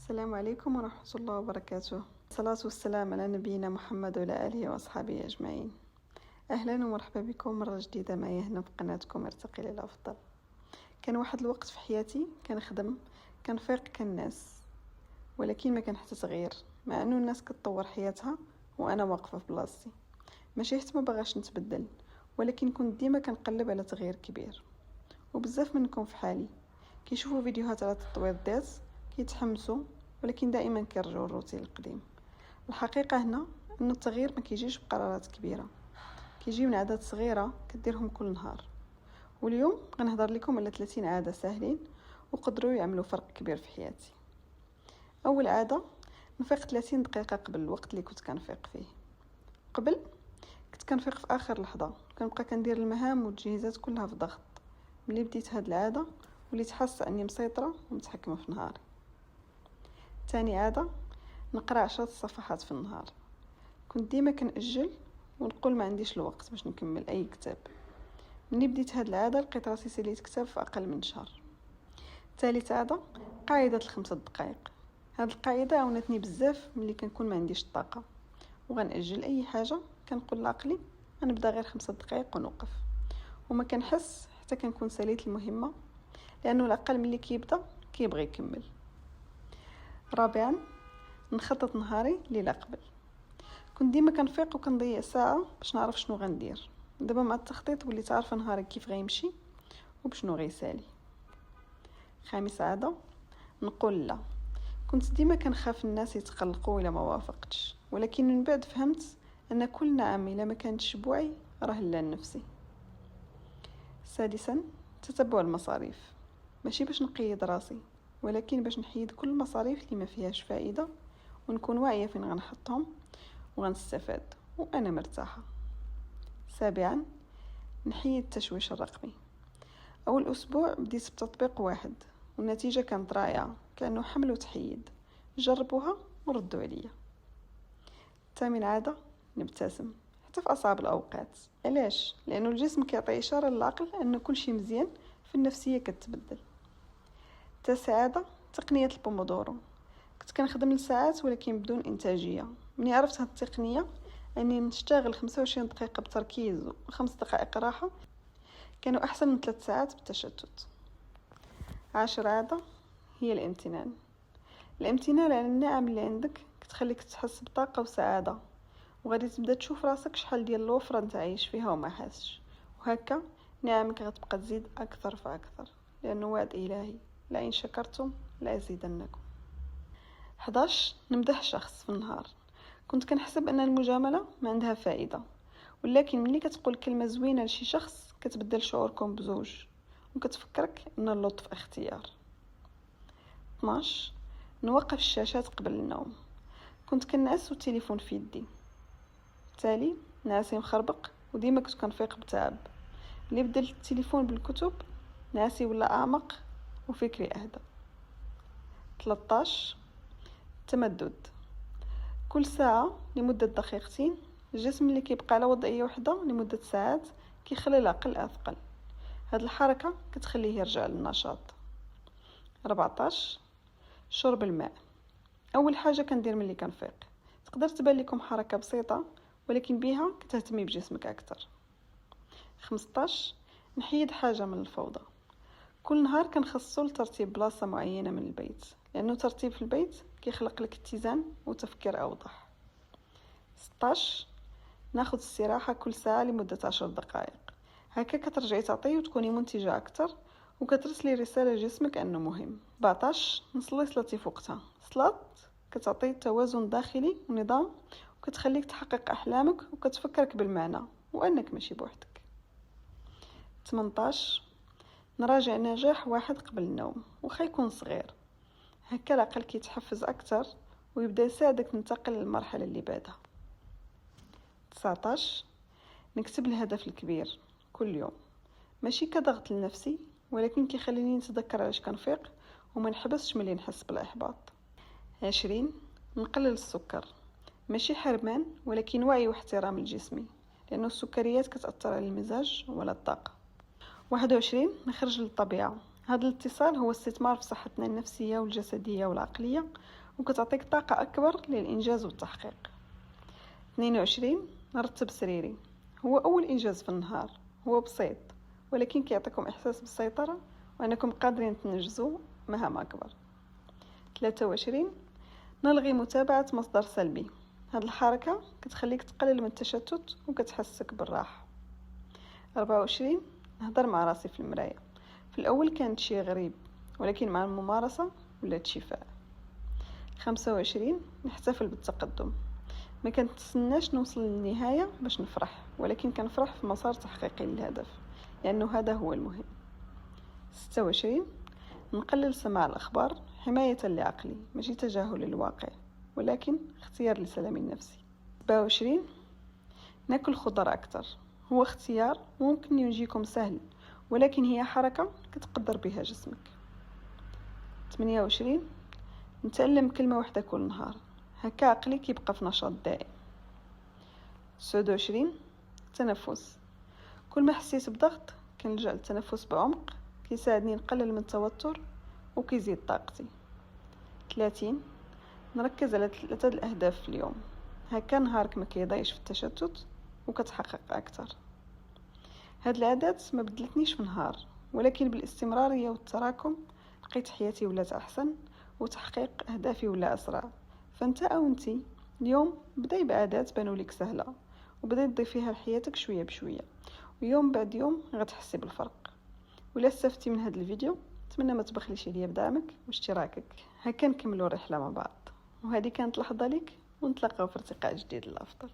السلام عليكم ورحمة الله وبركاته. الصلاة والسلام على نبينا محمد وعلى آله وأصحابه أجمعين. أهلا ومرحبا بكم مرة جديدة معي هنا في قناتكم ارتقي للأفضل. كان واحد الوقت في حياتي كنخدم كنفيق كالناس، ولكن ما كان حتى تغيير، مع أنه الناس كتطور حياتها وأنا واقفة في بلاصتي. ماشي حيت ما بغاش نتبدل، ولكن كنت ديما كنقلب على تغيير كبير. وبزاف منكم في حالي كيشوفوا فيديوهات على تطوير الذات كيتحمسوا، ولكن دائما كيرجعوا الروتين القديم. الحقيقه هنا ان التغيير ما كيجيش بقرارات كبيره، كيجي من عادات صغيره كديرهم كل نهار. واليوم غنهضر لكم على 30 عاده ساهلين وقدروا يعملوا فرق كبير في حياتي. اول عاده، نفيق 30 دقيقه قبل الوقت اللي كنت كنفيق فيه. قبل كنت كنفيق في اخر لحظه، كنبقى كندير المهام والتجهيزات كلها في ضغط. ملي بديت هاد العاده وليت حاسه اني مسيطره ومتحكمه في نهاري. ثاني عاده، نقرا 10 صفحات في النهار. كنت ديما كنأجل ونقول ما عنديش الوقت باش نكمل اي كتاب. ملي بديت هاد العاده لقيت راسي ساليت كتاب في اقل من شهر. ثالث عاده، قاعده الخمسة دقائق. هاد القاعده عاونتني بزاف ملي كنكون ما عنديش الطاقه وغنأجل اي حاجه، كنقول لعقلي غنبدا غير 5 دقائق ونوقف، وما كنحس حتى كنكون ساليت المهمه، لانه الاقل ملي كيبدا كيبغي يكمل. رابعا، نخطط نهاري ليله قبل. كنت ديما كنفيق وكنضيع ساعه باش نعرف شنو غندير. دابا مع التخطيط وليت عارفه نهاري كيف غيمشي وبشنو غيسالي. خامس عاده، نقول لا. كنت ديما كنخاف الناس يتقلقوا الا ما وافقتش، ولكن من بعد فهمت ان كل نعم الا ما كانتش بوعي راه لا لنفسي. سادسا، تتبع المصاريف. ماشي باش نقيد راسي، ولكن باش نحيد كل المصاريف اللي ما فيهاش فائده ونكون واعيه فين غنحطهم وغنستفاد وانا مرتاحه. سابعا، نحيد التشويش الرقمي. اول اسبوع بديت بتطبيق واحد والنتيجه كانت رائعه، كانه حمل وتحيد. جربوها وردوا عليا. ثامن عاده، نبتسم حتى في اصعب الاوقات. علاش؟ لانه الجسم كيعطي اشاره للعقل ان كل شيء مزيان، في النفسيه كتبدل. تاسع عاده، تقنيه البومودورو. كنت كنخدم لساعات ولكن بدون انتاجيه. مني عرفت هاد التقنيه اني نشتغل 25 دقيقه بتركيز و5 دقائق راحه كانوا احسن من 3 ساعات بالتشتت. 10 عاده هي الامتنان. الامتنان على النعم اللي عندك كتخليك تحس بطاقه وسعاده، وغادي تبدا تشوف راسك شحال ديال الوفره انت عايش فيها وما حاسش، وهكا نعمك غتبقى تزيد اكثر فاكثر، لانه وعد الهي لئن شكرتم لازيدنكم. 11، نمدح شخص في النهار. كنت كنحسب ان المجامله ما عندها فائده، ولكن ملي كتقول كلمه زوينه لشي شخص كتبدل شعوركم بزوج وكتفكرك ان اللطف اختيار. 12، نوقف الشاشات قبل النوم. كنت كنعس والتليفون في يدي، بالتالي نعسي مخربق وديما كنت كنفيق بتعب. ملي بدلت التليفون بالكتب نعسي ولا اعمق وفكري اهدى. 13، التمدد. كل ساعة لمدة دقيقتين الجسم اللي كيبقى على وضعية وحدة لمدة ساعات كيخلي العقل أثقل. هاد الحركة كتخليه يرجع للنشاط. 14، شرب الماء. أول حاجة كندير ملي كنفيق. تقدر تبان لكم حركة بسيطة، ولكن بها كتهتمي بجسمك أكثر. 15، نحيد حاجة من الفوضى. كل نهار كنخصصو لترتيب بلاصة معينة من البيت، لأنه ترتيب في البيت كيخلق لك اتزان وتفكير أوضح. 16، ناخد استراحة كل ساعة لمدة 10 دقائق. هكا كترجعي تعطي وتكوني منتجة أكثر وكترسلي رسالة لجسمك أنه مهم. 17، نصلي صلاتي في وقتها. صلاة كتعطي توازن داخلي ونظام وكتخليك تحقق أحلامك وكتفكرك بالمعنى وأنك ماشي بوحدك. 18، نراجع نجاح واحد قبل النوم وخا يكون صغير، هكا العقل كيتحفز أكثر ويبدأ يساعدك تنتقل للمرحلة اللي بعدها. 19، نكتب الهدف الكبير كل يوم، ماشي كضغط لنفسي ولكن كيخليني نتذكر علاش كنفيق وما نحبسش ملي نحس بالاحباط. 20، نقلل السكر، ماشي حرمان ولكن وعي واحترام لجسمي، لانه السكريات كتاثر على المزاج ولا الطاقه. 21، نخرج للطبيعه. هذا الاتصال هو استثمار في صحتنا النفسية والجسدية والعقلية، وكتعطيك طاقة أكبر للإنجاز والتحقيق. 22 نرتب سريري. هو أول إنجاز في النهار، هو بسيط ولكن كيعطيكم إحساس بالسيطرة وأنكم قادرين تنجزوا مهام أكبر. 23 نلغي متابعة مصدر سلبي. هذه الحركة كتخليك تقلل من التشتت وكتحسك بالراحة. 24 نهضر مع راسي في المراية. في الأول كانت شيء غريب، ولكن مع الممارسة ولات شفاء. 25 نحتفل بالتقدم. ما كنتسناش نوصل للنهاية باش نفرح، ولكن كنفرح في مسار تحقيقي للهدف، لأنه هذا هو المهم. 26 نقلل سماع الأخبار حماية لعقلي، ماشي تجاهل للواقع ولكن اختيار لسلامي النفسي. 27 ناكل خضر أكثر. هو اختيار ممكن يجيكم سهل، ولكن هي حركة كتقدر بها جسمك. 28 نتعلم كلمة واحدة كل نهار، هكا عقلي كيبقى في نشاط دائم. 29 تنفس. كل ما حسيت بضغط كنلجأ للتنفس بعمق، كيساعدني نقلل من التوتر وكيزيد طاقتي. 30 نركز على 3 الأهداف في اليوم، هكا نهارك ما كيضيعش في التشتت وكتحقق أكثر. هاد العادات ما بدلتنيش في نهار، ولكن بالاستمرارية والتراكم لقيت حياتي ولات أحسن وتحقيق أهدافي ولا أسرع. فانت أو انتي اليوم بداي بعادات بانوا لك سهلة، وبداي تضيفيها لحياتك شوية بشوية، ويوم بعد يوم غتحسي بالفرق. ولا استفدتي من هذا الفيديو اتمنى ما تبخليش عليا بدعمك واشتراكك، هكا نكملوا الرحلة مع بعض. وهذه كانت لحظة لك، ونتلاقاو في ارتقاء جديد للأفضل.